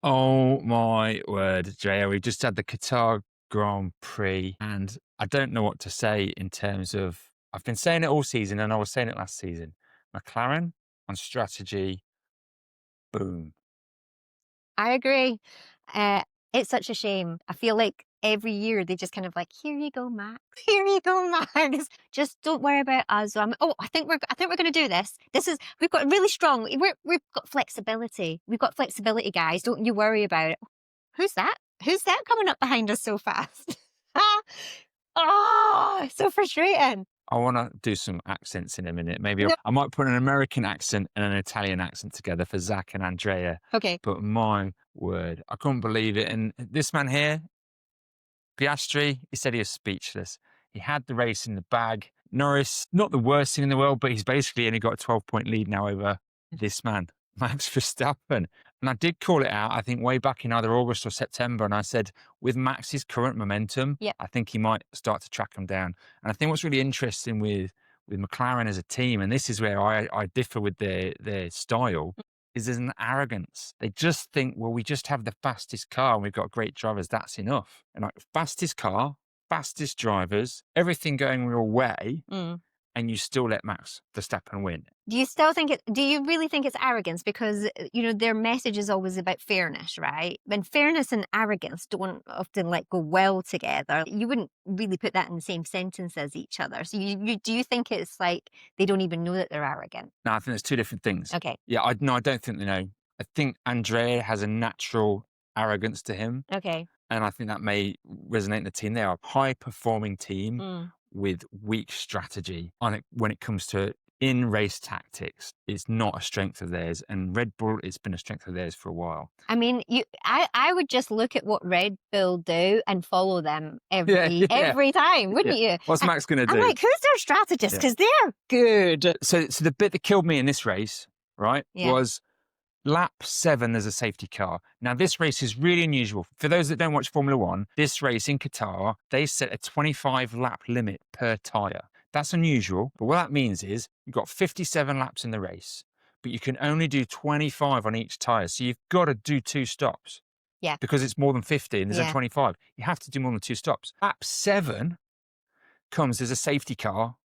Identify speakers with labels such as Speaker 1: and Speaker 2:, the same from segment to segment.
Speaker 1: Oh my word, Drea. We just had the Qatar Grand Prix, and I don't know what to say in terms of, I've been saying it all season, and I was saying it last season. McLaren on strategy, boom.
Speaker 2: I agree. Uh, it's such a shame. I feel like every year they just kind of like, here you go, Max. Here you go, Max. Just don't worry about us. I think we're going to do this. We've got really strong. We've got flexibility. We've got flexibility, guys. Don't you worry about it. Who's that? Who's that coming up behind us so fast? Oh, so frustrating.
Speaker 1: I want to do some accents in a minute. Maybe
Speaker 2: No.
Speaker 1: I might put an American accent and an Italian accent together for Zach and Andrea.
Speaker 2: Okay.
Speaker 1: But my word, I couldn't believe it. And this man here, Piastri, he said he was speechless. He had the race in the bag. Norris, not the worst thing in the world, but he's basically only got a 12-point lead now over this man, Max Verstappen. And I did call it out, I think, way back in either August or September. And I said, with Max's current momentum,
Speaker 2: Yeah.
Speaker 1: I think he might start to track him down. And I think what's really interesting with McLaren as a team, and this is where I differ with their style, is there's an arrogance. They just think, well, we just have the fastest car and we've got great drivers. That's enough. And like, fastest car, fastest drivers, everything going your way, and you still let Max Verstappen win.
Speaker 2: Do you really think it's arrogance? Because, their message is always about fairness, right? And fairness and arrogance don't often go well together. You wouldn't really put that in the same sentence as each other. So do you think it's like they don't even know that they're arrogant?
Speaker 1: No, I think there's two different things.
Speaker 2: Okay.
Speaker 1: Yeah, I don't think they know. I think Andrea has a natural arrogance to him.
Speaker 2: Okay.
Speaker 1: And I think that may resonate in the team. They are a high-performing team with weak strategy when it comes to in-race tactics. It's not a strength of theirs. And Red Bull, it's been a strength of theirs for a while.
Speaker 2: I mean, I would just look at what Red Bull do and follow them every time, wouldn't you?
Speaker 1: What's Max going to do?
Speaker 2: I'm like, who's their strategist? Because they're good.
Speaker 1: So the bit that killed me in this race, right, was lap 7, there's a safety car. Now, this race is really unusual. For those that don't watch Formula One, this race in Qatar, they set a 25 lap limit per tyre. That's unusual, but what that means is you've got 57 laps in the race, but you can only do 25 on each tyre. So you've got to do 2 stops.
Speaker 2: Yeah.
Speaker 1: Because it's more than 50 and there's a 25. You have to do more than 2 stops. Lap 7 comes as a safety car.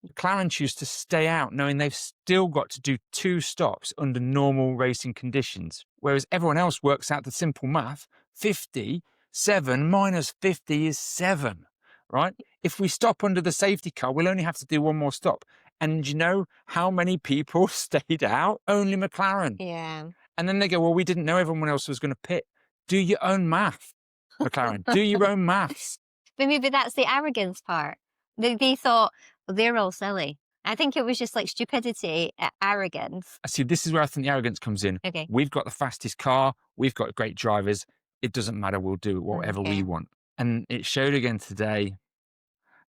Speaker 1: McLaren choose to stay out knowing they've still got to do 2 stops under normal racing conditions, whereas everyone else works out the simple math. 57 minus 50 is 7, right? If we stop under the safety car, we'll only have to do 1 more stop. And you know how many people stayed out? Only McLaren.
Speaker 2: Yeah.
Speaker 1: And then they go, well, we didn't know everyone else was going to pit. Do your own math, McLaren. Do your own maths.
Speaker 2: But maybe that's the arrogance part. They thought, well, they're all silly. I think it was just like stupidity, arrogance.
Speaker 1: I see, this is where I think the arrogance comes in.
Speaker 2: Okay.
Speaker 1: We've got the fastest car. We've got great drivers. It doesn't matter. We'll do whatever we want. And it showed again today.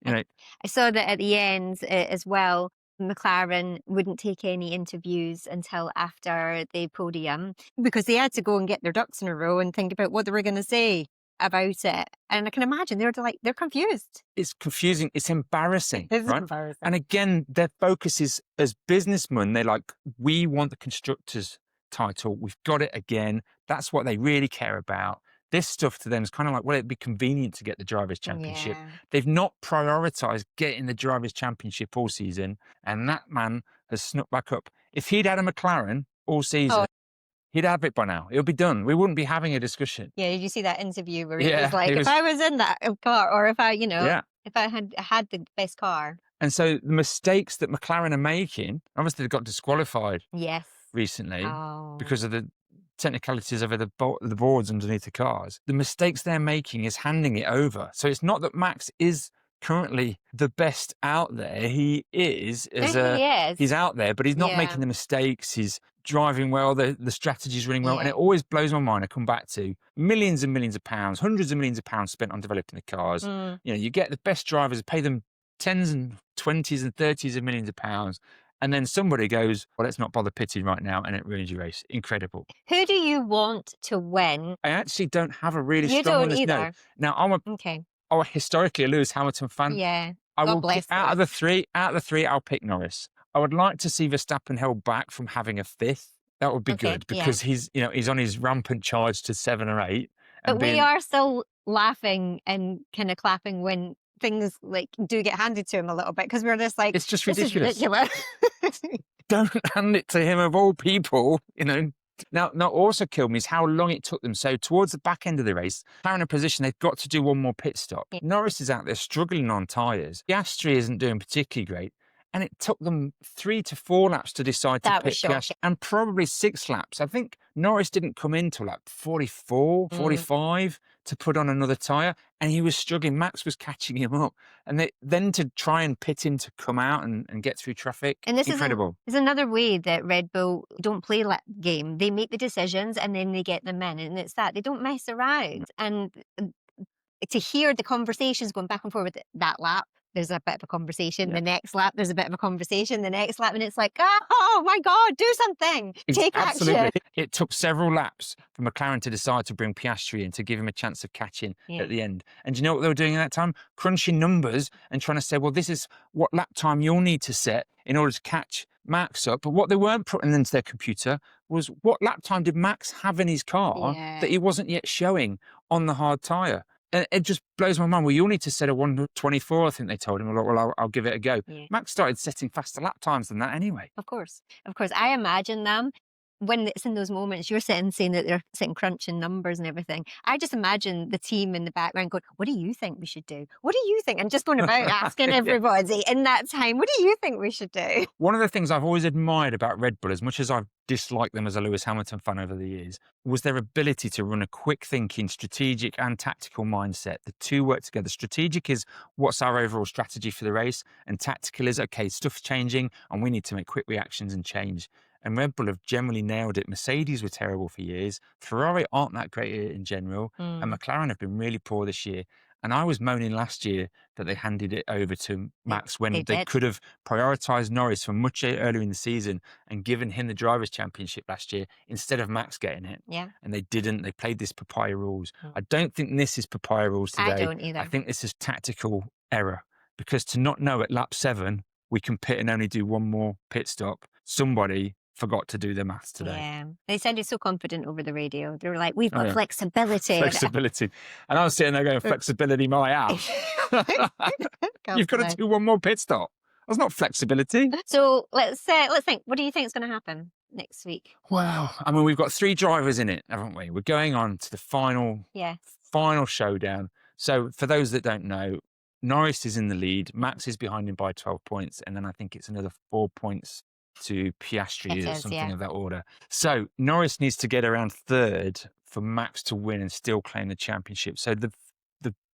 Speaker 2: I saw that at the end as well, McLaren wouldn't take any interviews until after the podium because they had to go and get their ducks in a row and think about what they were going to say about it. And I can imagine they're confused.
Speaker 1: It's confusing. It's embarrassing.
Speaker 2: It's
Speaker 1: right?
Speaker 2: embarrassing.
Speaker 1: And again, their focus is as businessmen. They're like, we want the constructors title. We've got it again. That's what they really care about. This stuff to them is kind of like, well, it'd be convenient to get the Drivers' Championship. Yeah. They've not prioritised getting the Drivers' Championship all season, and that man has snuck back up. If he'd had a McLaren all season, he'd have it by now. It'll be done. We wouldn't be having a discussion.
Speaker 2: Yeah, did you see that interview where he was like, if I was in that car, or if I, if I had the best car.
Speaker 1: And so the mistakes that McLaren are making, obviously they got disqualified recently because of the technicalities over the boards underneath the cars. The mistakes they're making is handing it over. So it's not that Max is currently the best out there. He is. He's out there, but he's not making the mistakes. He's driving well. The strategy's running well. And it always blows my mind. I come back to millions and millions of pounds, hundreds of millions of pounds spent on developing the cars. You get the best drivers, pay them 10s and 20s and 30s of millions of pounds. And then somebody goes, well, let's not bother pitting right now, and it ruins your race. Incredible.
Speaker 2: Who do you want to win?
Speaker 1: I actually don't have a really
Speaker 2: strong
Speaker 1: one.
Speaker 2: You don't either.
Speaker 1: No. Now, I'm historically a Lewis Hamilton fan.
Speaker 2: Yeah.
Speaker 1: I will pick, out of the three, I'll pick Norris. I would like to see Verstappen held back from having a 5th. That would be good because he's on his rampant charge to 7 or 8.
Speaker 2: But we are still laughing and kind of clapping when things like do get handed to him a little bit because we're just like,
Speaker 1: it's just ridiculous.
Speaker 2: This is ridiculous.
Speaker 1: Don't hand it to him of all people, Now, also killed me is how long it took them. So towards the back end of the race, they're in a position they've got to do one more pit stop. Yeah. Norris is out there struggling on tyres. Piastri isn't doing particularly great. And it took them 3 to 4 laps to decide to pit Piastri, and probably 6 laps. I think Norris didn't come in till like 44, 45 to put on another tyre, and he was struggling. Max was catching him up. And then to try and pit him to come out and get through traffic,
Speaker 2: and this
Speaker 1: incredible.
Speaker 2: Is another way that Red Bull don't play that game. They make the decisions and then they get them in, and it's that. They don't mess around. And to hear the conversations going back and forth with that lap, there's a bit of a conversation. The next lap, there's a bit of a conversation. The next lap, and it's like, oh my God, do something. Take action.
Speaker 1: It took several laps for McLaren to decide to bring Piastri in to give him a chance of catching at the end. And do you know what they were doing at that time? Crunching numbers and trying to say, well, this is what lap time you'll need to set in order to catch Max up. But what they weren't putting into their computer was what lap time did Max have in his car that he wasn't yet showing on the hard tyre. And it just blows my mind. Well, you'll need to set a 1:24, I think they told him. Well, I'll give it a go. Yeah. Max started setting faster lap times than that anyway.
Speaker 2: Of course. I imagine them, when it's in those moments, you're saying that they're sitting crunching numbers and everything. I just imagine the team in the background going, what do you think we should do? What do you think? And just going about asking everybody in that time, what do you think we should do?
Speaker 1: One of the things I've always admired about Red Bull, as much as I've disliked them as a Lewis Hamilton fan over the years, was their ability to run a quick thinking, strategic and tactical mindset. The two work together. Strategic is what's our overall strategy for the race, and tactical is, okay, stuff's changing and we need to make quick reactions and change. And Red Bull have generally nailed it. Mercedes were terrible for years. Ferrari aren't that great in general. And McLaren have been really poor this year. And I was moaning last year that they handed it over to Max when they could have prioritised Norris from much earlier in the season and given him the Drivers' Championship last year instead of Max getting it.
Speaker 2: Yeah.
Speaker 1: And they didn't. They played this papaya rules. I don't think this is papaya rules today.
Speaker 2: I don't either.
Speaker 1: I think this is tactical error. Because to not know at lap 7 we can pit and only do one more pit stop, somebody forgot to do the maths today.
Speaker 2: Yeah. They sounded so confident over the radio. They were like, we've got flexibility.
Speaker 1: Flexibility. And I was sitting there going, flexibility my ass. You've got to do one more pit stop. That's not flexibility. So
Speaker 2: let's think. What do you think is going to happen next week?
Speaker 1: Well, I mean, we've got 3 drivers in it, haven't we? We're going on to the final showdown. So for those that don't know, Norris is in the lead. Max is behind him by 12 points. And then I think it's another 4 points to Piastri or something of that order. So Norris needs to get around 3rd for Max to win and still claim the championship. So the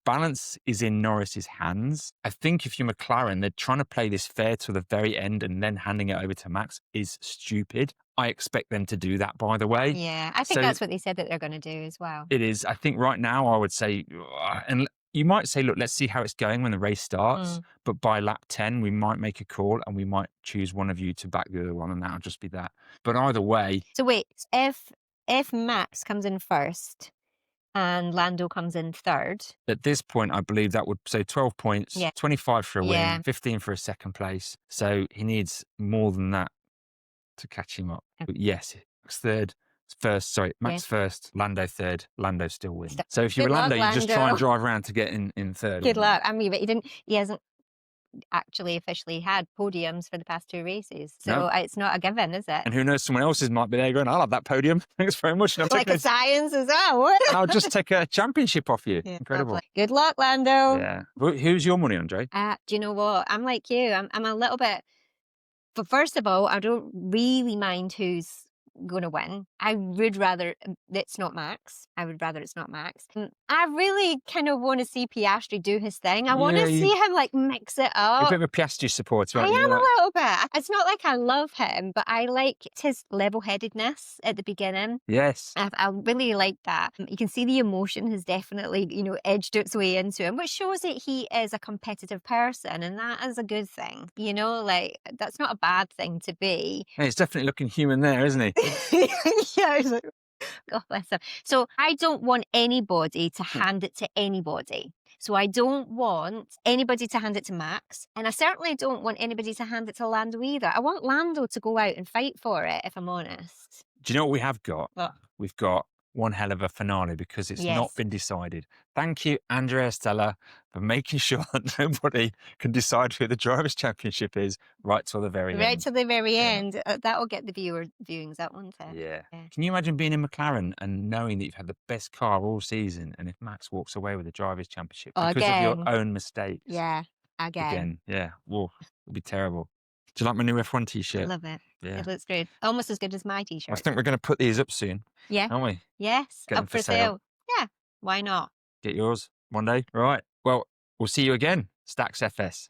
Speaker 1: balance is in Norris's hands. I think if you're McLaren, they're trying to play this fair to the very end and then handing it over to Max is stupid. I expect them to do that, by the way.
Speaker 2: Yeah, I think that's what they said that they're going to do as well.
Speaker 1: It is. I think right now I would say, and you might say, look, let's see how it's going when the race starts. But by lap 10, we might make a call and we might choose one of you to back the other one, and that'll just be that. But either way.
Speaker 2: So wait, if Max comes in first and Lando comes in 3rd.
Speaker 1: At this point, I believe that would say 12 points, 25 for a win, 15 for a second place. So he needs more than that to catch him up. But yes, Max 3rd. Max first, Lando 3rd, Lando still wins. So if you're Lando, you just try and drive around to get in 3rd.
Speaker 2: Good luck. I mean, but he hasn't actually officially had podiums for the past 2 races. So it's not a given, is it?
Speaker 1: And who knows, someone else's might be there going, I'll have that podium. Thanks very much. And
Speaker 2: like a science as well.
Speaker 1: I'll just take a championship off you. Yeah, incredible.
Speaker 2: Lovely. Good luck, Lando.
Speaker 1: Yeah. Who's your money on, Dre?
Speaker 2: Do you know what? I'm like you. I'm a little bit... But first of all, I don't really mind who's going to win. I would rather it's not Max. I really kind of want to see Piastri do his thing. I want to see him like mix it up.
Speaker 1: You're a bit of a Piastri supporter, aren't
Speaker 2: you?
Speaker 1: I am
Speaker 2: a little bit. It's not like I love him, but I like his level-headedness at the beginning.
Speaker 1: Yes.
Speaker 2: I really like that. You can see the emotion has definitely, edged its way into him, which shows that he is a competitive person, and that is a good thing. That's not a bad thing to be.
Speaker 1: Yeah, he's definitely looking human there, isn't he?
Speaker 2: Yeah, he's like, God bless him. So I don't want anybody to hand it to anybody. So I don't want anybody to hand it to Max. And I certainly don't want anybody to hand it to Lando either. I want Lando to go out and fight for it, if I'm honest.
Speaker 1: Do you know what we have got?
Speaker 2: What?
Speaker 1: We've got one hell of a finale because it's not
Speaker 2: Yes.
Speaker 1: been decided. Thank you, Andrea Stella, for making sure that nobody can decide who the Drivers' Championship is right till the very end.
Speaker 2: Right to the very
Speaker 1: Yeah.
Speaker 2: end. That'll get the viewings, that won't it?
Speaker 1: Yeah.
Speaker 2: Yeah.
Speaker 1: Can you imagine being in McLaren and knowing that you've had the best car all season, and if Max walks away with the Drivers' Championship because of your
Speaker 2: Again.
Speaker 1: own mistakes?
Speaker 2: Yeah, again.
Speaker 1: Yeah. Whoa, it'll be terrible. Do you like my new F1
Speaker 2: I
Speaker 1: T-shirt?
Speaker 2: love it.
Speaker 1: Yeah.
Speaker 2: It looks great. Almost as good as my
Speaker 1: I
Speaker 2: T-shirt.
Speaker 1: think we're going to put these up soon,
Speaker 2: Yeah.
Speaker 1: aren't we?
Speaker 2: Yes,
Speaker 1: Get them
Speaker 2: up
Speaker 1: for
Speaker 2: for
Speaker 1: sale.
Speaker 2: sale. Yeah, why not?
Speaker 1: Get yours one day. Right. Well, we'll see you again, Stacks FS.